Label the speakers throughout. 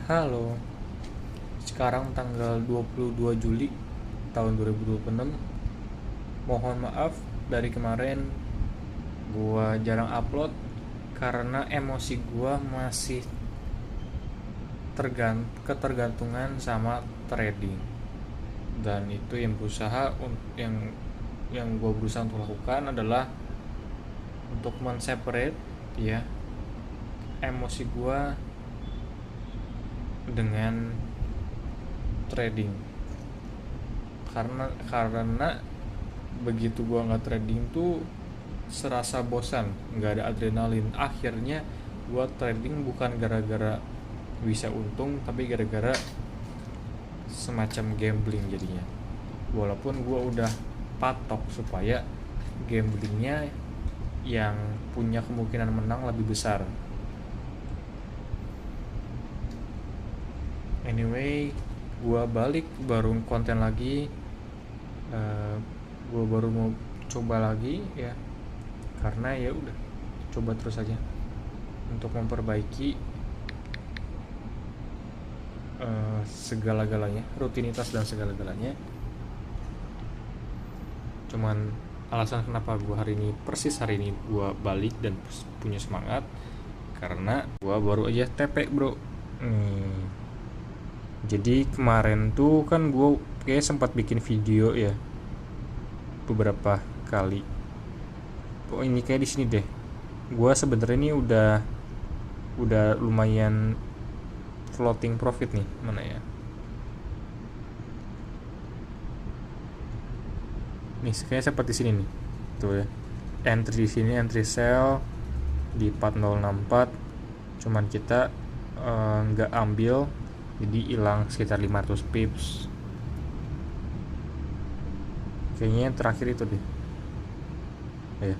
Speaker 1: Halo, sekarang tanggal 22 Juli tahun 2026. Mohon maaf dari kemarin gua jarang upload karena emosi gua masih ketergantungan sama trading. Dan itu yang gua berusaha untuk lakukan adalah untuk men-separate ya emosi gua dengan trading. Karena begitu gua nggak trading tuh serasa bosan, nggak ada adrenalin. Akhirnya gua trading bukan gara-gara bisa untung, tapi gara-gara semacam gambling jadinya. Walaupun gua udah patok supaya gamblingnya yang punya kemungkinan menang lebih besar. Anyway, gua balik baru konten lagi. Gua baru mau coba lagi ya, karena ya udah coba terus aja untuk memperbaiki segala-galanya, rutinitas dan segala-galanya. Cuman alasan kenapa gue hari ini gue balik dan punya semangat karena gue baru aja TP bro. Jadi kemarin tuh kan gue kayak sempat bikin video ya beberapa kali. Oh ini kayak di sini deh. Gue sebenarnya ini udah lumayan floating profit nih, mana ya? Nih kayak seperti sini nih, tuh ya. Entry di sini, entry sell di 4064, cuman kita nggak ambil, jadi hilang sekitar 500 pips. Kayaknya yang terakhir itu deh, ya.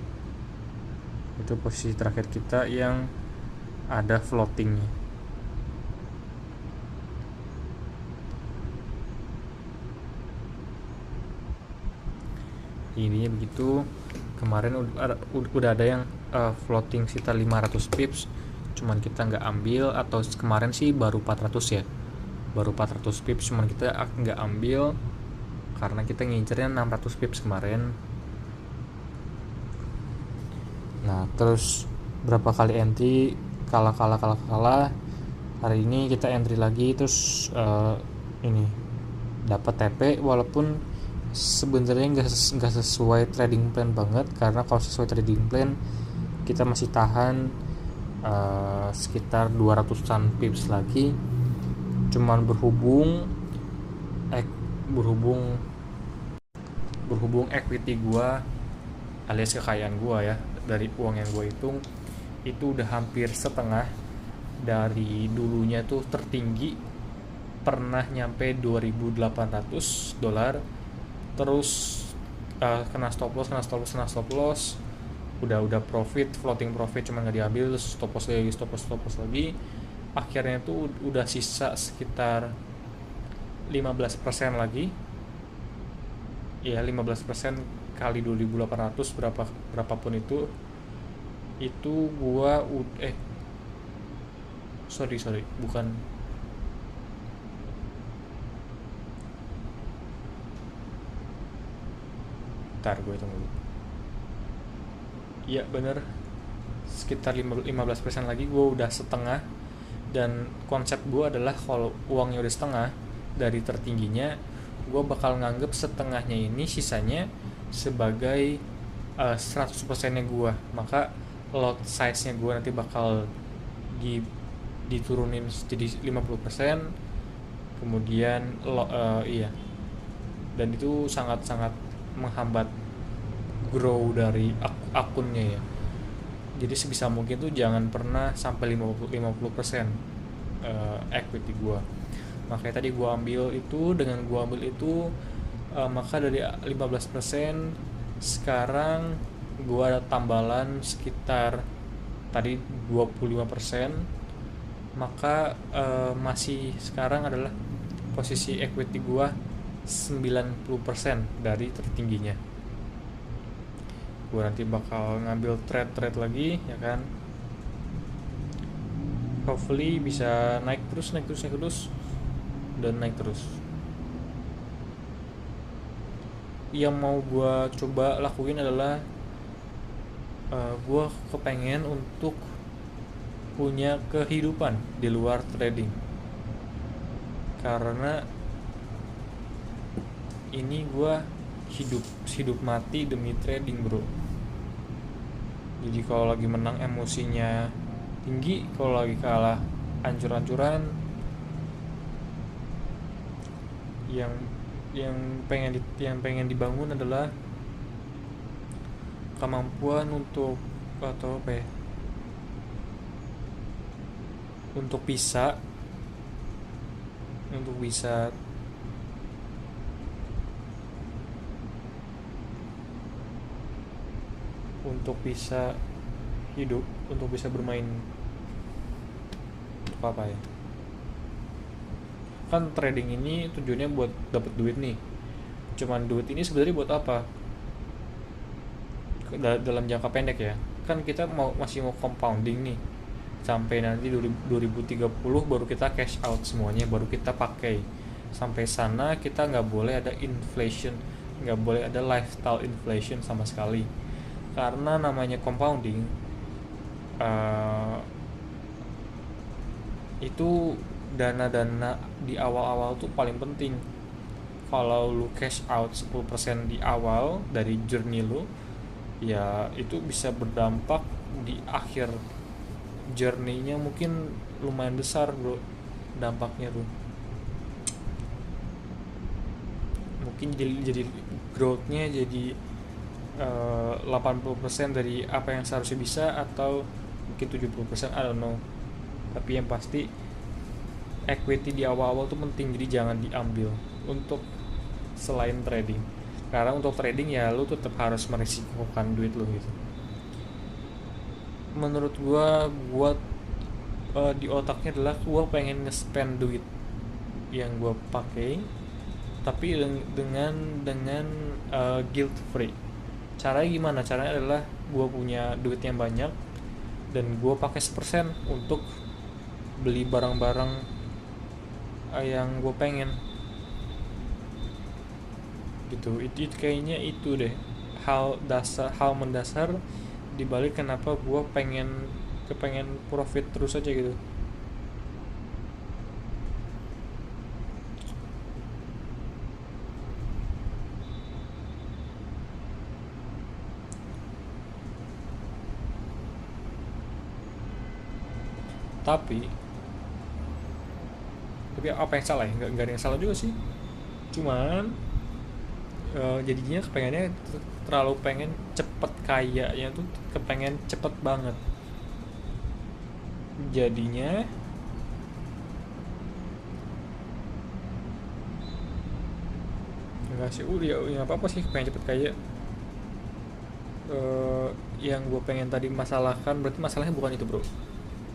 Speaker 1: Itu posisi terakhir kita yang ada floatingnya. Ininya begitu. Kemarin udah ada yang floating sekitar 500 pips, cuman kita nggak ambil. Atau kemarin sih baru 400 ya, baru 400 pips, cuman kita nggak ambil karena kita ngincernya 600 pips kemarin. Nah terus berapa kali entry kalah. Hari ini kita entry lagi, terus ini dapat TP, walaupun sebenarnya nggak sesuai trading plan banget, karena kalau sesuai trading plan kita masih tahan sekitar 200-an pips lagi. Cuman berhubung equity gua alias kekayaan gua ya, dari uang yang gua hitung itu udah hampir setengah dari dulunya. Tuh tertinggi pernah nyampe $2.800, terus kena stop loss, udah profit, floating profit cuma nggak diambil, stop loss lagi. Akhirnya tuh udah sisa sekitar 15% lagi ya. 15% kali 2.800 berapapun itu gua sorry bukan. Ntar gue hitung dulu. Iya bener, sekitar 15% lagi gue udah setengah. Dan konsep gue adalah kalau uangnya udah setengah dari tertingginya, gue bakal nganggep setengahnya ini sisanya sebagai 100%-nya gue. Maka lot size-nya gue nanti bakal diturunin jadi 50%. Kemudian iya, dan itu sangat-sangat menghambat grow dari akunnya ya. Jadi sebisa mungkin tuh jangan pernah sampai 50% equity gua. Makanya tadi gua ambil itu, dengan gua ambil itu maka dari 15% sekarang gua ada tambalan sekitar tadi 25%. Maka masih sekarang adalah posisi equity gua 90% dari tertingginya. Gue nanti bakal ngambil trade lagi ya kan. hopefully bisa naik terus dan naik terus. Yang mau gue coba lakuin adalah gue kepengen untuk punya kehidupan di luar trading, karena ini gue hidup mati demi trading, bro. Jadi kalau lagi menang emosinya tinggi, kalau lagi kalah ancur-ancuran. Yang pengen dibangun adalah kemampuan untuk, atau apa ya, untuk bisa hidup, untuk bisa bermain. Untuk apa ya, kan trading ini tujuannya buat dapat duit nih. Cuman duit ini sebenarnya buat apa dalam jangka pendek ya? Kan kita masih mau compounding nih, sampai nanti 2030 baru kita cash out semuanya, baru kita pakai. Sampai sana kita nggak boleh ada inflation, nggak boleh ada lifestyle inflation sama sekali, karena namanya compounding itu dana-dana di awal-awal tuh paling penting. Kalau lu cash out 10% di awal dari journey lu, ya itu bisa berdampak di akhir journey-nya, mungkin lumayan besar, bro, dampaknya tuh. Mungkin jadi growth-nya jadi 80% dari apa yang seharusnya bisa, atau mungkin 70%, I don't know. Tapi yang pasti equity di awal-awal tuh penting, jadi jangan diambil untuk selain trading. Karena untuk trading ya lu tetap harus merisikokan duit lu gitu. Menurut gua di otaknya adalah gua pengen nge-spend duit yang gua pakai, tapi dengan guilt free. Caranya gimana? Caranya adalah gua punya duit yang banyak dan gua pakai 1% untuk beli barang-barang yang gue pengen gitu. Itu kayaknya itu deh hal mendasar dibalik kenapa gue kepengen profit terus aja gitu. Tapi apa yang salah ya? Nggak ada yang salah juga sih, cuman jadinya kepengennya terlalu pengen cepet kayanya tuh, kepengen cepet banget. Jadinya enggak sih, ya apa sih pengen cepet kaya. Yang gue pengen tadi masalahkan, berarti masalahnya bukan itu, bro.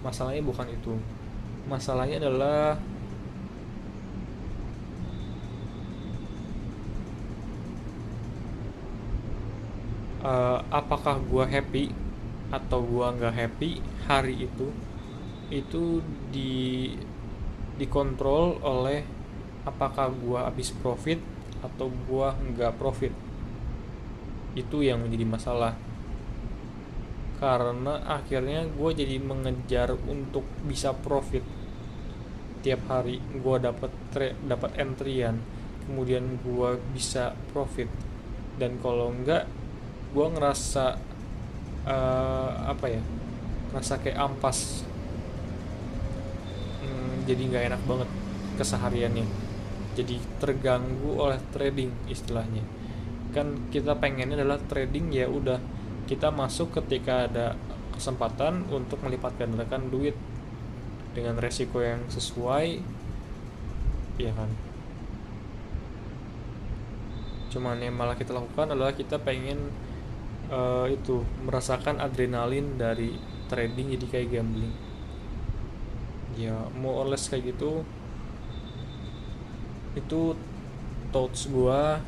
Speaker 1: Masalahnya bukan itu. Masalahnya adalah apakah gue happy atau gue nggak happy hari itu dikontrol oleh apakah gue habis profit atau gue nggak profit. Itu yang menjadi masalah, karena akhirnya gue jadi mengejar untuk bisa profit. Tiap hari gue dapat entryan, kemudian gue bisa profit. Dan kalau enggak, gue ngerasa apa ya, ngerasa kayak ampas. Jadi nggak enak banget kesehariannya, jadi terganggu oleh trading istilahnya. Kan kita pengennya adalah trading ya udah kita masuk ketika ada kesempatan untuk melipat gandakan duit dengan resiko yang sesuai, ya kan. Cuman yang malah kita lakukan adalah kita pengen itu merasakan adrenalin dari trading, jadi kayak gambling ya, more or less kayak gitu. Itu thoughts gua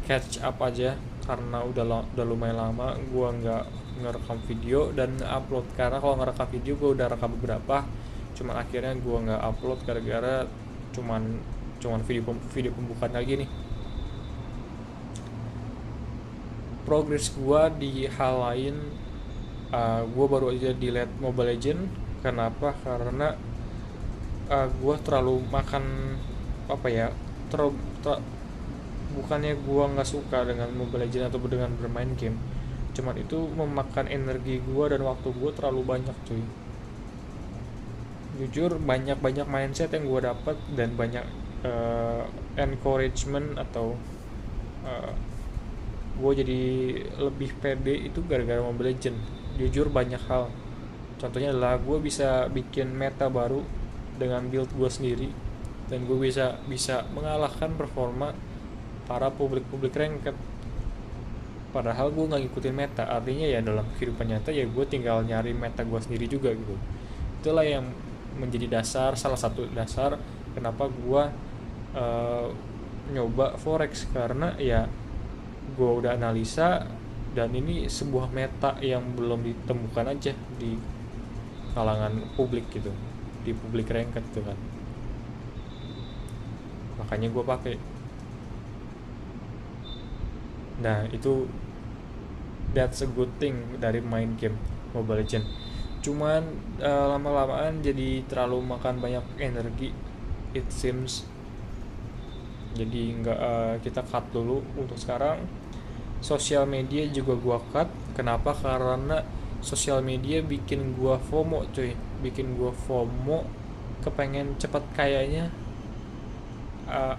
Speaker 1: catch up aja, karena udah lumayan lama gua nggak ngerekam video dan upload. Karena kalau ngerekam video gua udah rekam beberapa, cuman akhirnya gue nggak upload gara-gara cuman cuman video pembukaan lagi nih. Progres gue di hal lain, gue baru aja delete Mobile Legend. Kenapa? Karena gue terlalu makan apa ya, bukannya gue nggak suka dengan Mobile Legend atau dengan bermain game, cuman itu memakan energi gue dan waktu gue terlalu banyak cuy. Jujur banyak mindset yang gue dapat dan banyak encouragement atau gue jadi lebih pede itu gara-gara Mobile Legend. Jujur banyak hal, contohnya adalah gue bisa bikin meta baru dengan build gue sendiri, dan gue bisa mengalahkan performa para publik ranked. Padahal gue nggak ngikutin meta, artinya ya dalam kehidupan nyata ya gue tinggal nyari meta gue sendiri juga gitu. Itulah yang menjadi salah satu dasar kenapa gue nyoba forex, karena ya gue udah analisa dan ini sebuah meta yang belum ditemukan aja di kalangan publik gitu, di publik ranked gitu kan. Makanya gue pakai. Nah itu that's a good thing dari main game Mobile Legend. Cuman lama-lamaan jadi terlalu makan banyak energi it seems. Jadi nggak, kita cut dulu untuk sekarang. Sosial media juga gua cut. Kenapa? Karena sosial media bikin gua FOMO cuy, bikin gua FOMO, kepengen cepet kayaknya,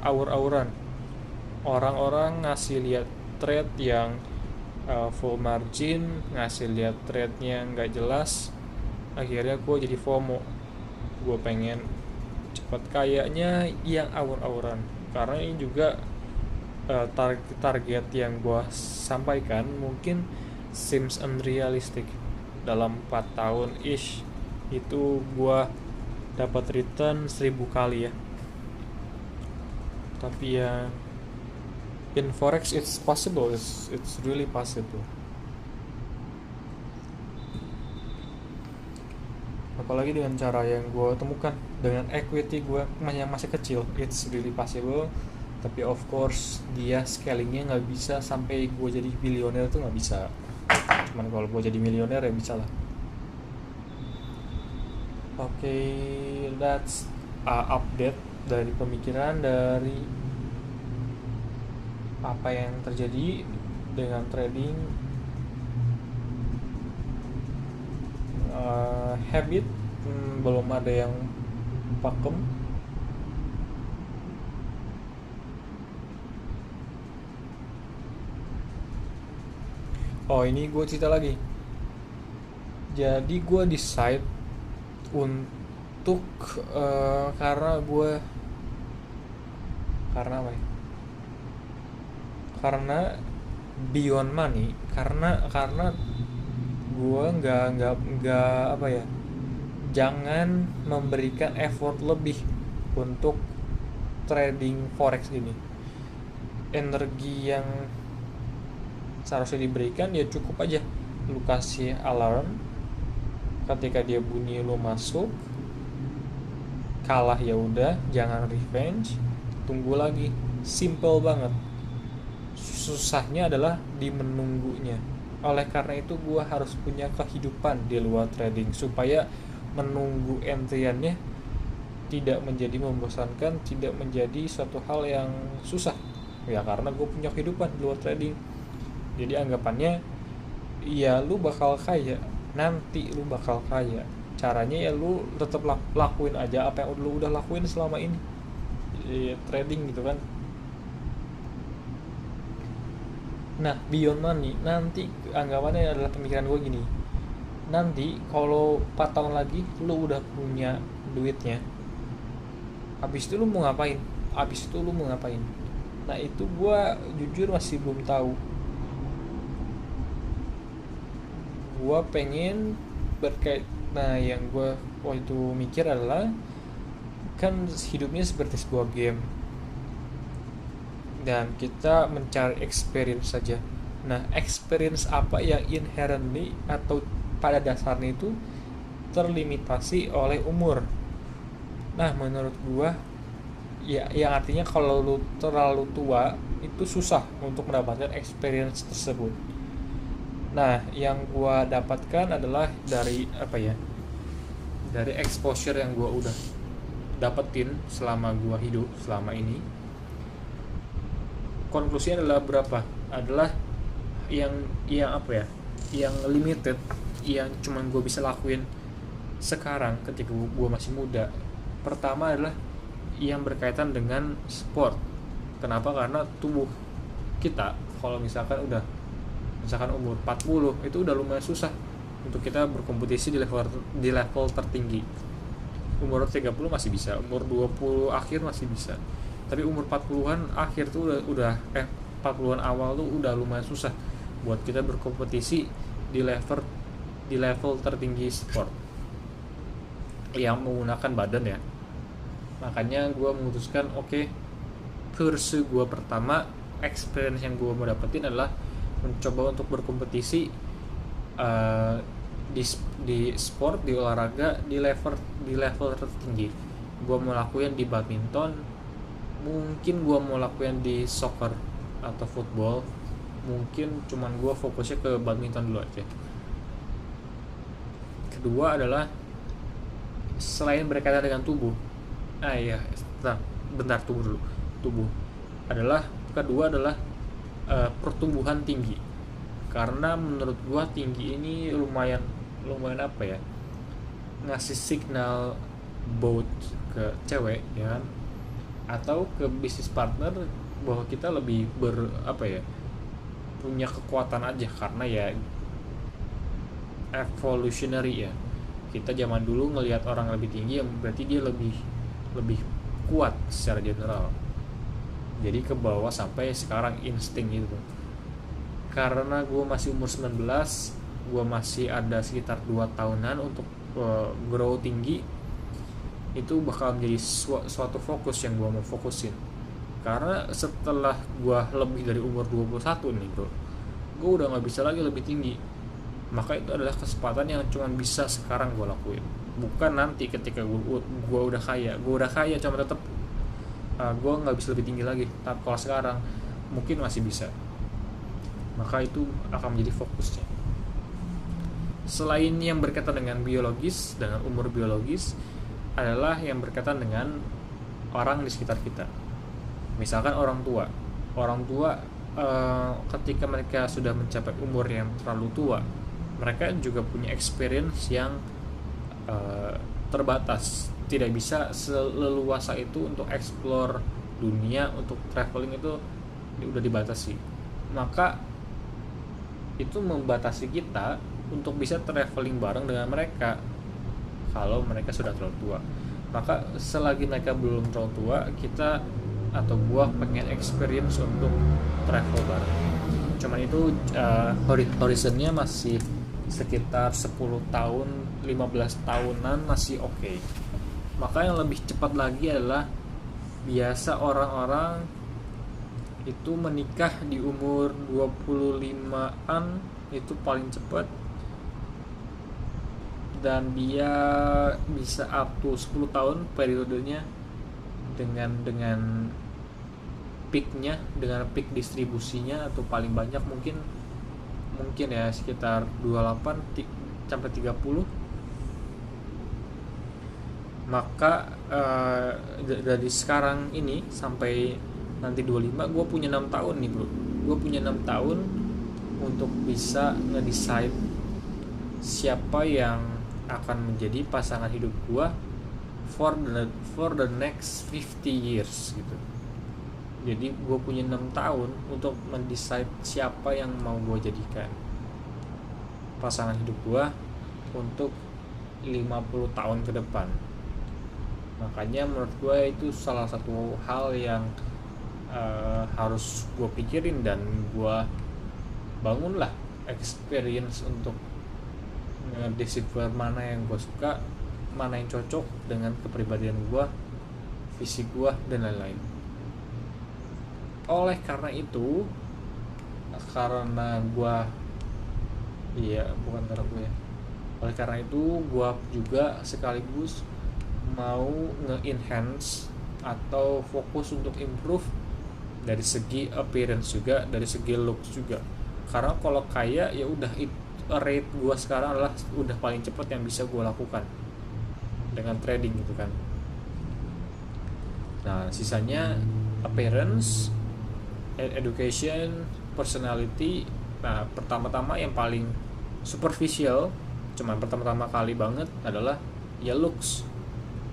Speaker 1: aur-auran. Orang-orang ngasih lihat trade yang full margin, ngasih lihat trade-nya nggak jelas, akhirnya gue jadi FOMO. Gue pengen cepet kayaknya yang aur-auran, karena ini juga target yang gue sampaikan mungkin seems unrealistic. Dalam 4 tahun ish itu gue dapat return 1000 kali ya. Tapi ya in forex it's possible, it's really possible. Apalagi dengan cara yang gue temukan, dengan equity gue yang masih kecil, it's really possible. Tapi of course dia scalingnya nggak bisa sampai gue jadi bilioner tuh nggak bisa. Cuman kalau gue jadi milioner ya bisa lah. Oke, that's update dari pemikiran dari apa yang terjadi dengan trading. Habit belum ada yang pakem. Oh ini gue cerita lagi. Jadi gue decide untuk karena apa ya? Karena beyond money, karena gue nggak apa ya, jangan memberikan effort lebih untuk trading forex ini. Energi yang seharusnya diberikan ya cukup aja lu kasih alarm, ketika dia bunyi lu masuk, kalah ya udah, jangan revenge, tunggu lagi. Simple banget. Susahnya adalah di menunggunya. Oleh karena itu gue harus punya kehidupan di luar trading supaya menunggu entriannya tidak menjadi membosankan, tidak menjadi suatu hal yang susah. Ya karena gue punya kehidupan di luar trading. Jadi anggapannya ya lu bakal kaya, nanti lu bakal kaya. Caranya ya lu tetap lakuin aja apa yang lu udah lakuin selama ini, trading gitu kan. Nah beyond money nanti anggapannya adalah pemikiran gue gini, nanti kalau 4 tahun lagi lu udah punya duitnya, habis itu lu mau ngapain? Nah itu gue jujur masih belum tahu. Gue pengen nah yang gue waktu itu mikir adalah, kan hidupnya seperti sebuah game dan kita mencari experience saja. Nah experience apa yang inherently atau pada dasarnya itu terlimitasi oleh umur. Nah, menurut gue ya, yang artinya kalau lu terlalu tua itu susah untuk mendapatkan experience tersebut. Nah, yang gue dapatkan adalah dari apa ya, dari exposure yang gue udah dapetin selama gue hidup selama ini. Konklusinya adalah berapa, adalah yang apa ya, yang limited, yang cuman gue bisa lakuin sekarang ketika gue masih muda. Pertama adalah yang berkaitan dengan sport. Kenapa? Karena tubuh kita kalau misalkan umur 40 itu udah lumayan susah untuk kita berkompetisi di level tertinggi. Umur 30 masih bisa, umur 20 akhir masih bisa. Tapi umur 40-an akhir tuh udah 40-an awal tuh udah lumayan susah buat kita berkompetisi di level tertinggi sport yang menggunakan badan ya. Makanya gue memutuskan, oke, versi gue pertama, experience yang gue mau dapetin adalah mencoba untuk berkompetisi uh, di sport, di olahraga, di level tertinggi. Gue mau lakuin di badminton, mungkin gue mau lakuin di soccer atau football, mungkin cuman gue fokusnya ke badminton dulu aja. Kedua adalah selain berkaitan dengan tubuh, bentar, tunggu dulu. Tubuh adalah kedua adalah pertumbuhan tinggi, karena menurut gua tinggi ini lumayan apa ya, ngasih signal both ke cewek ya kan, atau ke bisnis partner bahwa kita lebih punya kekuatan aja, karena ya evolutionary ya. Kita zaman dulu ngelihat orang lebih tinggi, yang berarti dia lebih kuat secara general. Jadi ke bawah sampai sekarang insting gitu. Karena gue masih umur 19, gue masih ada sekitar 2 tahunan untuk grow tinggi. Itu bakal menjadi suatu fokus yang gue mau fokusin. Karena setelah gue lebih dari umur 21 nih bro, gue udah gak bisa lagi lebih tinggi. Maka itu adalah kesempatan yang cuma bisa sekarang gue lakuin, bukan nanti ketika gue udah kaya. Cuma tetap gue nggak bisa lebih tinggi lagi. Tapi kalau sekarang mungkin masih bisa, maka itu akan menjadi fokusnya. Selain yang berkaitan dengan biologis, dengan umur biologis, adalah yang berkaitan dengan orang di sekitar kita. Misalkan orang tua ketika mereka sudah mencapai umur yang terlalu tua, mereka juga punya experience yang terbatas, tidak bisa seleluasa itu untuk explore dunia, untuk traveling itu udah dibatasi. Maka itu membatasi kita untuk bisa traveling bareng dengan mereka kalau mereka sudah terlalu tua. Maka selagi mereka belum terlalu tua, kita atau gua pengen experience untuk travel bareng. Cuman itu horizonnya masih sekitar 10 tahun, 15 tahunan masih oke. Maka yang lebih cepat lagi adalah biasa orang-orang itu menikah di umur 25-an, itu paling cepat, dan dia bisa up to 10 tahun periodenya dengan peaknya, dengan peak distribusinya, atau paling banyak mungkin ya sekitar 28 sampai 30. Maka dari sekarang ini sampai nanti 25, gue punya 6 tahun nih bro. Gue punya 6 tahun untuk bisa nge-decide siapa yang akan menjadi pasangan hidup gue for the next 50 years gitu. Jadi gue punya 6 tahun untuk mendecide siapa yang mau gue jadikan pasangan hidup gue untuk 50 tahun ke depan. Makanya menurut gue itu salah satu hal yang harus gue pikirin, dan gue bangunlah experience untuk decipher mana yang gue suka, mana yang cocok dengan kepribadian gue, fisik gue, dan lain-lain. Oleh karena itu, oleh karena itu gue juga sekaligus mau nge-enhance atau fokus untuk improve dari segi appearance juga, dari segi looks juga. Karena kalau kaya ya udah, rate gue sekarang adalah udah paling cepat yang bisa gue lakukan dengan trading gitu kan. Nah sisanya appearance, education, personality. Nah pertama-tama yang paling superficial, cuman pertama-tama kali banget adalah ya looks.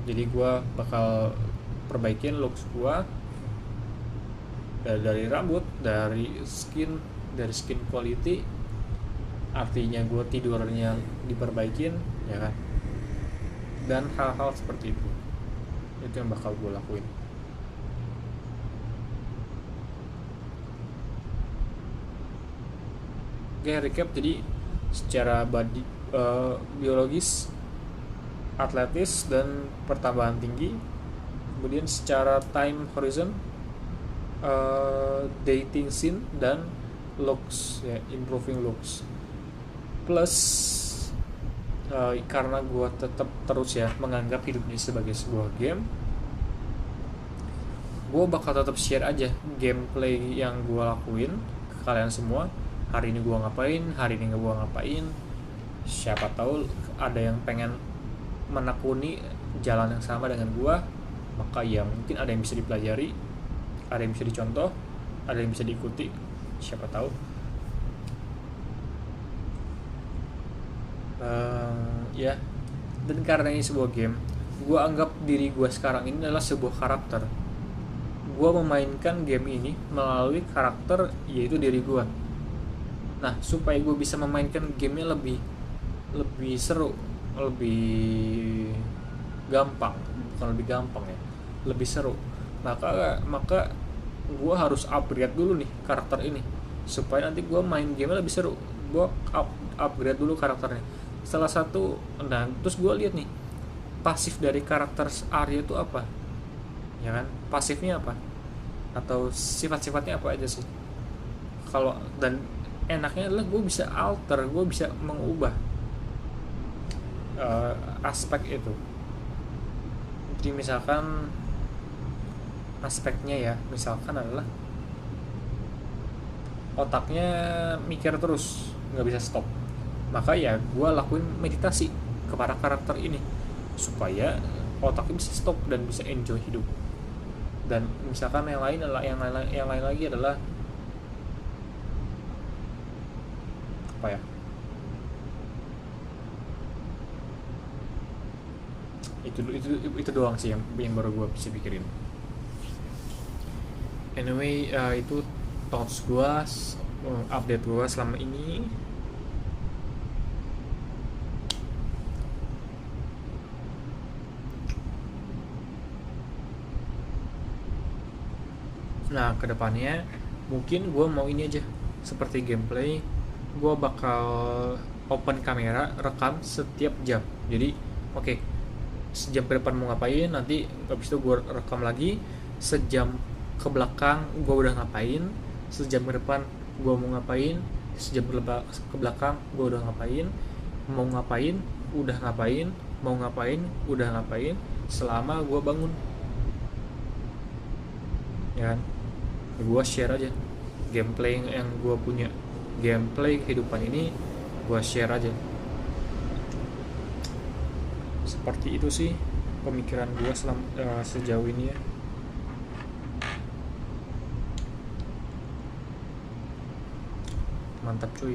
Speaker 1: Jadi gue bakal perbaikin looks gue dari rambut, dari skin quality. Artinya gue tidurnya diperbaikin ya kan, dan hal-hal seperti itu yang bakal gue lakuin. Oke, recap. Jadi secara body, biologis, atletis dan pertambahan tinggi. Kemudian secara time horizon, dating scene dan looks ya, improving looks. Plus karena gue tetap terus ya menganggap hidup ini sebagai sebuah game, gue bakal tetap share aja gameplay yang gue lakuin ke kalian semua. Hari ini gue ngapain, hari ini gue ngapain. Siapa tahu ada yang pengen menekuni jalan yang sama dengan gue, maka ya mungkin ada yang bisa dipelajari, ada yang bisa dicontoh, ada yang bisa diikuti, siapa tahu. Ya, dan karena ini sebuah game, gue anggap diri gue sekarang ini adalah sebuah karakter. Gue memainkan game ini melalui karakter, yaitu diri gue. Nah, supaya gue bisa memainkan gamenya lebih seru, lebih gampang, bukan lebih gampang ya, lebih seru. Maka gue harus upgrade dulu nih karakter ini, supaya nanti gue main gamenya lebih seru. Gue upgrade dulu karakternya. Salah satu, nah terus gue lihat nih pasif dari karakter Arya itu apa, ya kan? Pasifnya apa? Atau sifat-sifatnya apa aja sih? Kalau dan enaknya adalah gue bisa alter, gue bisa mengubah aspek itu. Jadi misalkan aspeknya ya, misalkan adalah otaknya mikir terus, nggak bisa stop. Maka ya gue lakuin meditasi kepada karakter ini supaya otaknya bisa stop dan bisa enjoy hidup. Dan misalkan yang lain lagi adalah apa ya? Itu doang sih yang baru gue bisa pikirin. Anyway, itu thoughts gue, update gue selama ini. Nah kedepannya mungkin gue mau ini aja, seperti gameplay, gue bakal open kamera, rekam setiap jam. Jadi oke, sejam ke depan mau ngapain, nanti habis itu gue rekam lagi sejam ke belakang gue udah ngapain, sejam ke depan gue mau ngapain, sejam ke belakang gue udah ngapain, mau ngapain udah ngapain, mau ngapain udah ngapain, selama gue bangun, ya kan? Gue share aja gameplay yang gue punya, gameplay kehidupan ini gue share aja. Seperti itu sih pemikiran gue sejauh ini ya. Mantap cuy.